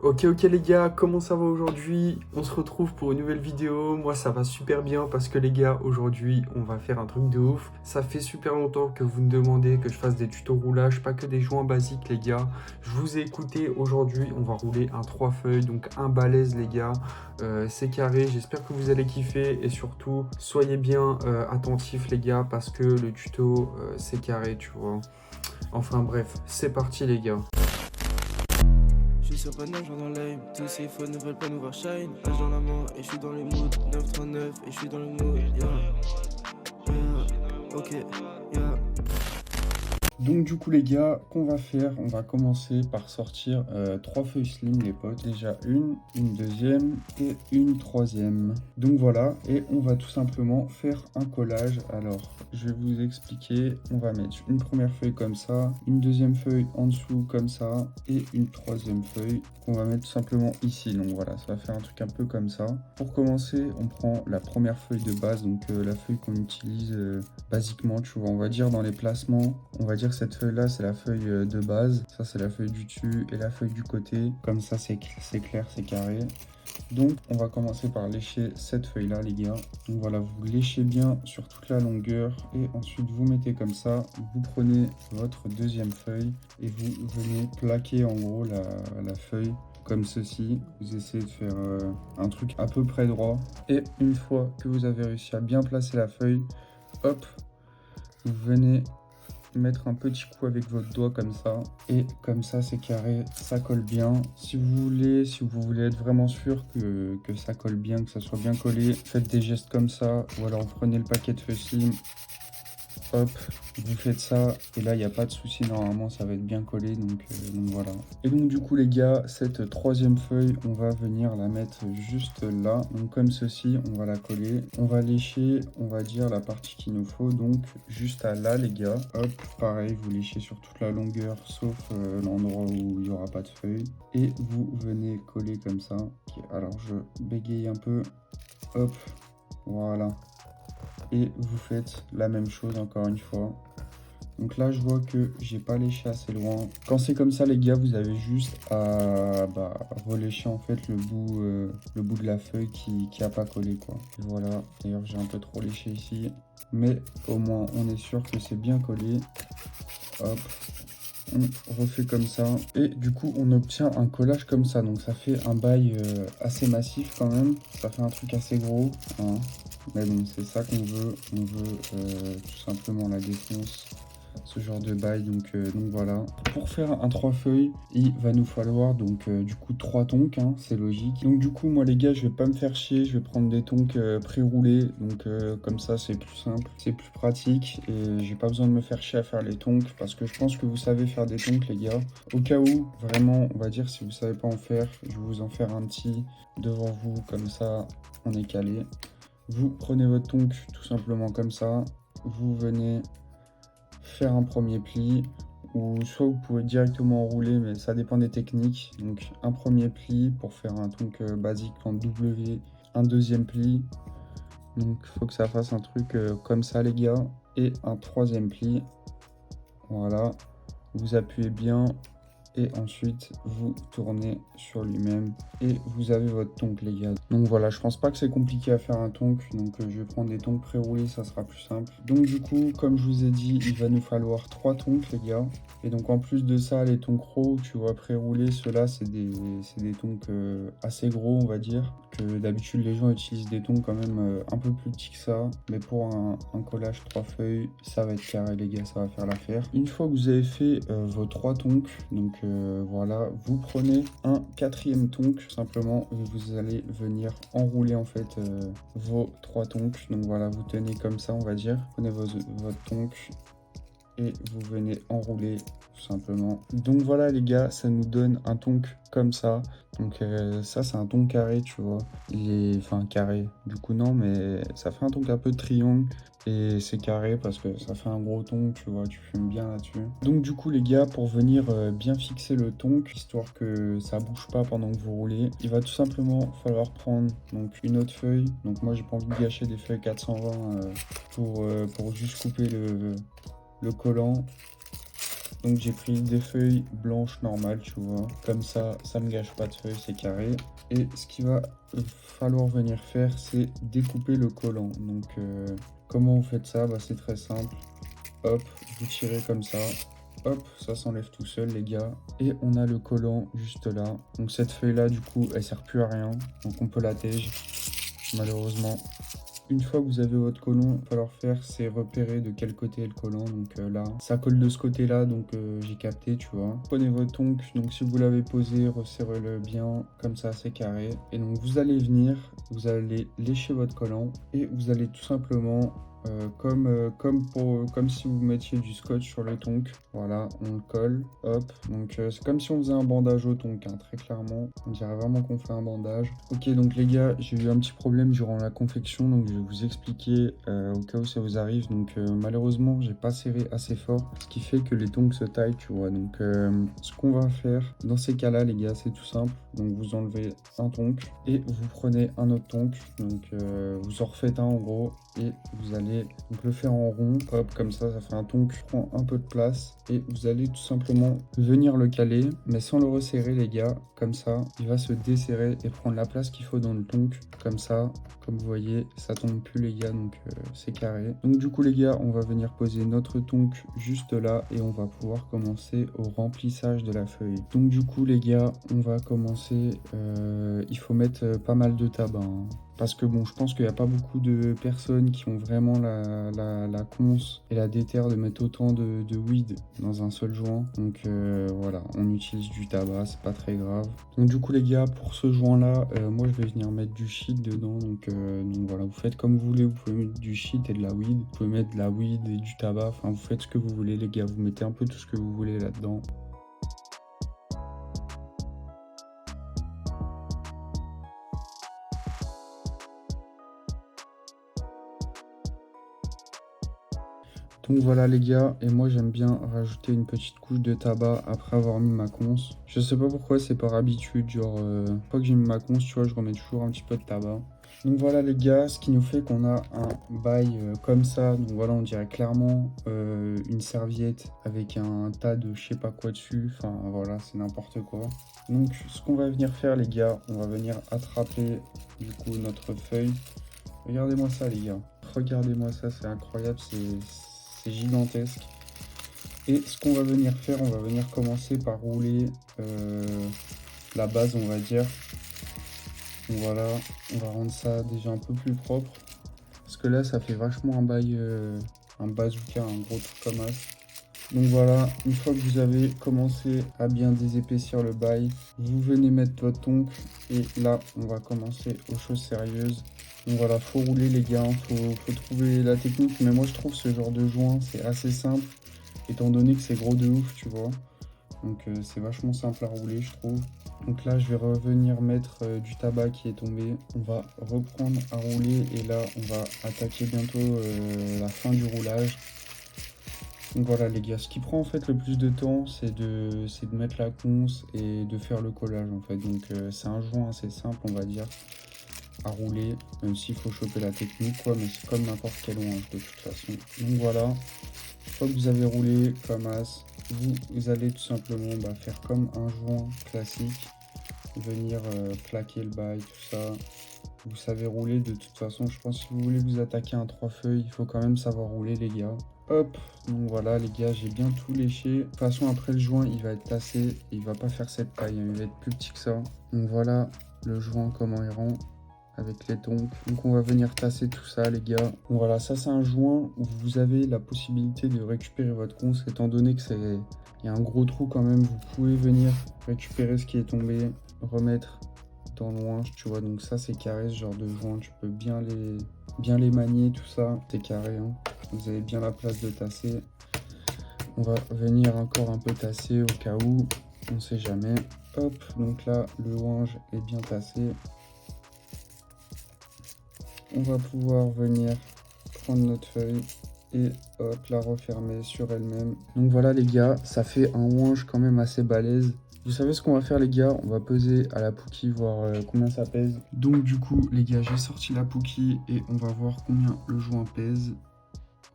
Ok les gars, comment ça va aujourd'hui? On se retrouve pour une nouvelle vidéo. Moi ça va super bien parce que les gars, aujourd'hui on va faire un truc de ouf. Ça fait super longtemps que vous me demandez que je fasse des tutos roulage, pas que des joints basiques les gars. Je vous ai écouté, aujourd'hui on va rouler un 3 feuilles, donc un balèze les gars. C'est carré, j'espère que vous allez kiffer et surtout soyez bien attentifs les gars parce que le tuto c'est carré tu vois. Enfin bref, c'est parti les gars. Je suis sur Paname, genre dans l'aim. Tous ces faux ne veulent pas nous voir shine. Âge dans la main et je suis dans les moods. 939 et je suis dans le mood. Yeah, yeah, ok, yeah. Donc du coup les gars, qu'on va faire, on va commencer par sortir 3 feuilles slim les potes. Déjà une deuxième et une troisième. Donc voilà, et on va tout simplement faire un collage. Alors je vais vous expliquer, on va mettre une première feuille comme ça, une deuxième feuille en dessous comme ça, et une troisième feuille qu'on va mettre tout simplement ici. Donc voilà, ça va faire un truc un peu comme ça. Pour commencer, on prend la première feuille de base, donc la feuille qu'on utilise basiquement, tu vois, on va dire dans les placements, on va dire que cette feuille là c'est la feuille de base, ça c'est la feuille du dessus et la feuille du côté, comme ça c'est clair, c'est carré. Donc on va commencer par lécher cette feuille là les gars. Donc voilà, vous léchez bien sur toute la longueur et ensuite vous mettez comme ça, vous prenez votre deuxième feuille et vous venez plaquer en gros la feuille comme ceci. Vous essayez de faire un truc à peu près droit et une fois que vous avez réussi à bien placer la feuille, hop, vous venez mettre un petit coup avec votre doigt comme ça et comme ça c'est carré, ça colle bien. Si vous voulez être vraiment sûr que ça colle bien, que ça soit bien collé, faites des gestes comme ça ou alors prenez le paquet de feuilles slim, hop, vous faites ça et là il n'y a pas de souci, normalement ça va être bien collé, donc voilà. Et donc du coup les gars, cette troisième feuille on va venir la mettre juste là, donc comme ceci, on va la coller, on va lécher, on va dire la partie qu'il nous faut, donc juste à là les gars, hop, pareil, vous léchez sur toute la longueur sauf l'endroit où il n'y aura pas de feuille et vous venez coller comme ça. Okay, alors je bégaye un peu, hop, voilà. Et vous faites la même chose encore une fois. Donc là je vois que j'ai pas léché assez loin. Quand c'est comme ça les gars, vous avez juste à relécher en fait le bout de la feuille qui a pas collé quoi. Et voilà, d'ailleurs j'ai un peu trop léché ici, mais au moins on est sûr que c'est bien collé. Hop, on refait comme ça et du coup on obtient un collage comme ça. Donc ça fait un bail assez massif quand même, ça fait un truc assez gros hein. Mais bon, c'est ça qu'on veut, on veut tout simplement la défonce, ce genre de bail, donc voilà. Pour faire un 3 feuilles, il va nous falloir donc du coup 3 tonks, hein, c'est logique. Donc du coup, moi les gars, je vais pas me faire chier, je vais prendre des tonks pré-roulés, donc comme ça c'est plus simple, c'est plus pratique, et j'ai pas besoin de me faire chier à faire les tonks, parce que je pense que vous savez faire des tonks les gars. Au cas où, vraiment, on va dire si vous savez pas en faire, je vais vous en faire un petit devant vous, comme ça on est calé. Vous prenez votre tonk tout simplement comme ça, vous venez faire un premier pli, ou soit vous pouvez directement rouler, mais ça dépend des techniques. Donc un premier pli pour faire un tonk basique en W, un deuxième pli, donc il faut que ça fasse un truc comme ça les gars, et un troisième pli, voilà, vous appuyez bien. Et ensuite, vous tournez sur lui-même et vous avez votre tonk, les gars. Donc voilà, je pense pas que c'est compliqué à faire un tonk. Donc je vais prendre des tonks pré-roulés, ça sera plus simple. Donc du coup, comme je vous ai dit, il va nous falloir 3 tonks, les gars. Et donc en plus de ça, les tonks raw, tu vois, pré-roulés, ceux-là, c'est des tonks assez gros, on va dire. Que d'habitude, les gens utilisent des tonks quand même un peu plus petits que ça. Mais pour un collage 3 feuilles, ça va être carré, les gars, ça va faire l'affaire. Une fois que vous avez fait vos 3 tonks, donc voilà, vous prenez un quatrième tonk tout simplement et vous allez venir enrouler en fait vos 3 tonks. Donc voilà, vous tenez comme ça, on va dire, prenez votre tonk et vous venez enrouler tout simplement. Donc voilà les gars, ça nous donne un tonk comme ça. Donc ça c'est un tonk carré, tu vois, il est enfin carré du coup non, mais ça fait un tonk un peu triangle. Et c'est carré parce que ça fait un gros tonk, tu vois, tu fumes bien là-dessus. Donc du coup les gars, pour venir bien fixer le tonk, histoire que ça bouge pas pendant que vous roulez, il va tout simplement falloir prendre donc une autre feuille. Donc moi j'ai pas envie de gâcher des feuilles 420 pour juste couper le collant. Donc j'ai pris des feuilles blanches normales, tu vois. Comme ça me gâche pas de feuilles, c'est carré. Et ce qu'il va falloir venir faire, c'est découper le collant. Donc comment vous faites ça? Bah, c'est très simple. Hop, vous tirez comme ça. Hop, ça s'enlève tout seul les gars. Et on a le collant juste là. Donc cette feuille là du coup elle sert plus à rien. Donc on peut la tège malheureusement. Une fois que vous avez votre collant, il va falloir faire c'est repérer de quel côté est le collant. Donc là, ça colle de ce côté là, donc j'ai capté, tu vois. Prenez votre tonk, donc si vous l'avez posé, resserrez-le bien, comme ça c'est carré. Et donc vous allez venir, vous allez lécher votre collant et vous allez tout simplement comme si vous mettiez du scotch sur le tonk. Voilà, on le colle, hop. Donc c'est comme si on faisait un bandage au tonk, hein, très clairement. On dirait vraiment qu'on fait un bandage. Ok, donc les gars, j'ai eu un petit problème durant la confection, donc je vais vous expliquer au cas où ça vous arrive. Donc malheureusement, j'ai pas serré assez fort, ce qui fait que les tongs se taillent, tu vois. Donc ce qu'on va faire dans ces cas-là, les gars, c'est tout simple. Donc vous enlevez un tonk et vous prenez un autre tonk. Donc vous en refaites un en gros et vous allez donc le faire en rond, hop, comme ça fait un tonk qui prend un peu de place et vous allez tout simplement venir le caler, mais sans le resserrer les gars, comme ça, il va se desserrer et prendre la place qu'il faut dans le tonk, comme ça, comme vous voyez, ça tombe plus les gars, donc c'est carré. Donc du coup les gars, on va venir poser notre tonk juste là et on va pouvoir commencer au remplissage de la feuille. Donc du coup les gars, on va commencer, il faut mettre pas mal de tabac, hein. Parce que bon, je pense qu'il n'y a pas beaucoup de personnes qui ont vraiment la conce et la déterre de mettre autant de weed dans un seul joint. Donc voilà, on utilise du tabac, c'est pas très grave. Donc du coup les gars, pour ce joint là, moi je vais venir mettre du shit dedans. Donc voilà, vous faites comme vous voulez, vous pouvez mettre du shit et de la weed. Vous pouvez mettre de la weed et du tabac, enfin vous faites ce que vous voulez les gars, vous mettez un peu tout ce que vous voulez là-dedans. Donc voilà les gars, et moi j'aime bien rajouter une petite couche de tabac après avoir mis ma conce. Je sais pas pourquoi, c'est par habitude, genre une fois que j'ai mis ma conce, tu vois, je remets toujours un petit peu de tabac. Donc voilà les gars, ce qui nous fait qu'on a un bail comme ça. Donc voilà, on dirait clairement une serviette avec un tas de je sais pas quoi dessus. Enfin voilà, c'est n'importe quoi. Donc ce qu'on va venir faire les gars, on va venir attraper du coup notre feuille. Regardez-moi ça les gars. Regardez-moi ça, c'est incroyable, c'est gigantesque. Et ce qu'on va venir faire, on va venir commencer par rouler la base, on va dire. Donc voilà, on va rendre ça déjà un peu plus propre. Parce que là, ça fait vachement un bail, un bazooka, un gros truc comme ça. Donc voilà, une fois que vous avez commencé à bien désépaissir le bail, vous venez mettre votre tonk. Et là, on va commencer aux choses sérieuses. Donc voilà, faut rouler les gars, faut trouver la technique. Mais moi, je trouve ce genre de joint, c'est assez simple. Étant donné que c'est gros de ouf, tu vois. Donc c'est vachement simple à rouler, je trouve. Donc là, je vais revenir mettre du tabac qui est tombé. On va reprendre à rouler et là, on va attaquer bientôt la fin du roulage. Donc voilà les gars, ce qui prend en fait le plus de temps, c'est de mettre la conce et de faire le collage en fait. Donc c'est un joint assez simple, on va dire, à rouler, même s'il faut choper la technique, quoi, mais c'est comme n'importe quel joint de toute façon. Donc voilà, une fois que vous avez roulé comme as, vous allez tout simplement faire comme un joint classique, venir plaquer le bail, tout ça. Vous savez rouler de toute façon, je pense que si vous voulez vous attaquer un 3 feuilles, il faut quand même savoir rouler les gars. Hop, donc voilà les gars, j'ai bien tout léché. De toute façon après le joint il va être tassé et il va pas faire cette taille, hein, il va être plus petit que ça. Donc voilà le joint comment il rend avec les tonks. Donc on va venir tasser tout ça les gars. Donc voilà, ça c'est un joint où vous avez la possibilité de récupérer votre conce étant donné que il y a un gros trou quand même, vous pouvez venir récupérer ce qui est tombé, remettre dans le ouinge, tu vois. Donc ça c'est carré, ce genre de joint, tu peux bien les manier, tout ça, c'est carré, hein. Vous avez bien la place de tasser. On va venir encore un peu tasser au cas où, on sait jamais. Hop, donc là le ouinge est bien tassé. On va pouvoir venir prendre notre feuille et hop, la refermer sur elle-même. Donc voilà les gars, ça fait un ouinge quand même assez balèze. Vous savez ce qu'on va faire les gars, on va peser à la Pookie, voir combien ça pèse. Donc du coup les gars, j'ai sorti la Pookie et on va voir combien le joint pèse.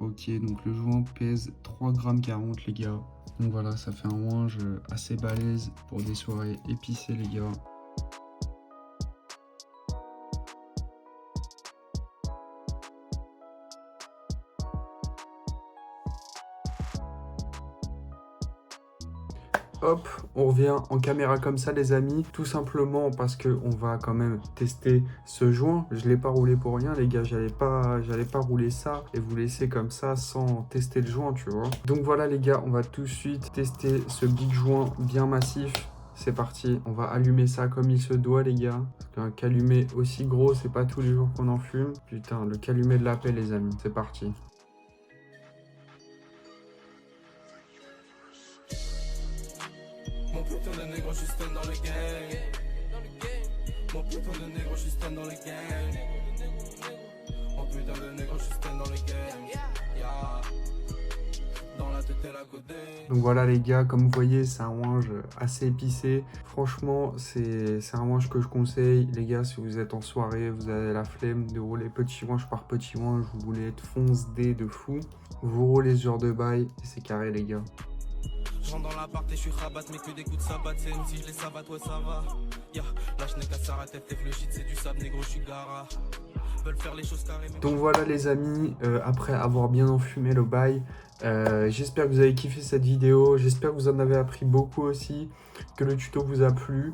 Ok, donc le joint pèse 3,40 g les gars. Donc voilà, ça fait un ouinge assez balèze pour des soirées épicées les gars. Hop, on revient en caméra comme ça les amis, tout simplement parce que on va quand même tester ce joint. Je l'ai pas roulé pour rien les gars, j'allais pas rouler ça et vous laisser comme ça sans tester le joint, tu vois. Donc voilà les gars, on va tout de suite tester ce big joint bien massif. C'est parti, on va allumer ça comme il se doit les gars. Parce qu'un calumet aussi gros, c'est pas tous les jours qu'on en fume. Putain, le calumet de la paix les amis, c'est parti. Mon putain de négro, je suis stun dans le gang. Mon putain de négro, je suis stun dans le gang. Mon putain de négro, je suis stun dans le gang. Yeah. Dans la tête et la côté. Donc voilà les gars, comme vous voyez, c'est un ouinge assez épicé. Franchement, c'est un ouinge que je conseille. Les gars, si vous êtes en soirée, vous avez la flemme de rouler petit ouinge par petit ouinge, vous voulez être fonce-dé de fou, vous roulez ce genre de bail et c'est carré les gars. Je rentre dans l'appart et je suis rabat, mais que des coups de sabbat. C'est si je les sabbat, ouais ça va. Yeah. Là je n'ai qu'à s'arrêter, t'es le shit, c'est du sable, négro, je suis gara. Veulent faire les choses carrées. Donc voilà les amis, après avoir bien enfumé le bail, j'espère que vous avez kiffé cette vidéo, j'espère que vous en avez appris beaucoup aussi, que le tuto vous a plu.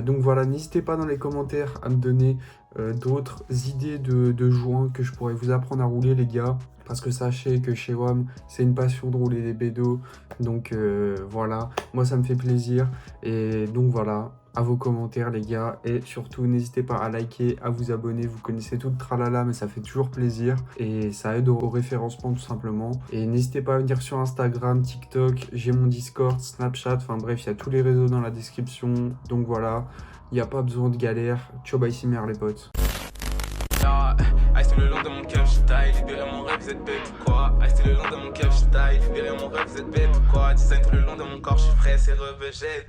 Donc voilà, n'hésitez pas dans les commentaires à me donner d'autres idées de joints que je pourrais vous apprendre à rouler les gars. Parce que sachez que chez WAM, c'est une passion de rouler des bédos. Donc voilà, moi ça me fait plaisir. Et donc voilà, à vos commentaires les gars. Et surtout, n'hésitez pas à liker, à vous abonner. Vous connaissez tout le tralala, mais ça fait toujours plaisir. Et ça aide au référencement tout simplement. Et n'hésitez pas à venir sur Instagram, TikTok. J'ai mon Discord, Snapchat. Enfin bref, il y a tous les réseaux dans la description. Donc voilà, il n'y a pas besoin de galère. Ciao, bye, cimer les potes. Ice le long de mon keuf, j'taille, libérer mon rêve, vous êtes bête ou quoi? Ice le long de mon keuf, j'taille, libérer mon rêve, vous êtes bête ou quoi? Design tout le long de mon corps, je suis frais, c'est revejette.